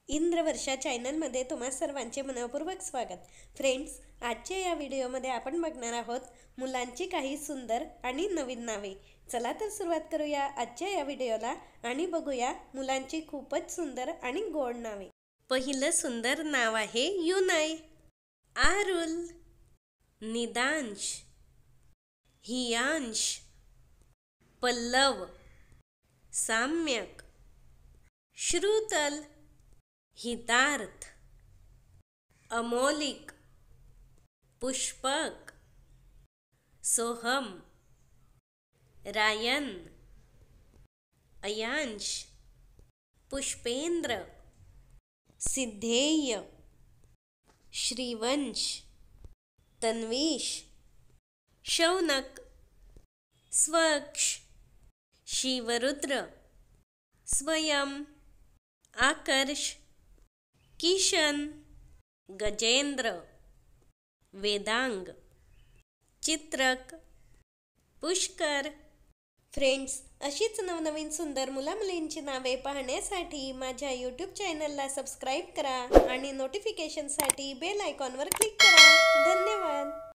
इंद्रवर्षा चॅनलमध्ये तुम्हा सर्वांचे मनपूर्वक स्वागत. फ्रेंड्स, आजच्या या व्हिडिओमध्ये आपण बघणार आहोत मुलांची काही सुंदर आणि नवीन नावे. चला तर सुरुवात करूया आजच्या या व्हिडिओला आणि बघूया मुलांची खूपच सुंदर आणि गोड नावे. पहिलं सुंदर नाव आहे युनाय. आरुल, निदांश, हियांश, पल्लव, साम्यक, श्रुतल, हितार्थ, अमोलिक, पुष्पक, सोहम, रायन, अयांश, पुष्पेंद्र, सिद्धेय, श्रीवंश, तन्वीश, शौनक, स्वक्ष, शिवरुद्र, स्वयं, आकर्ष, किशन, गजेंद्र, वेदांग, चित्रक, पुष्कर. फ्रेंड्स, अशीच नवनवीन सुंदर मुला-मुलींची नावे पाहण्यासाठी माझ्या यूट्यूब चॅनलला सबस्क्राईब करा आणि नोटिफिकेशनसाठी बेल आयकॉनवर क्लिक करा. धन्यवाद.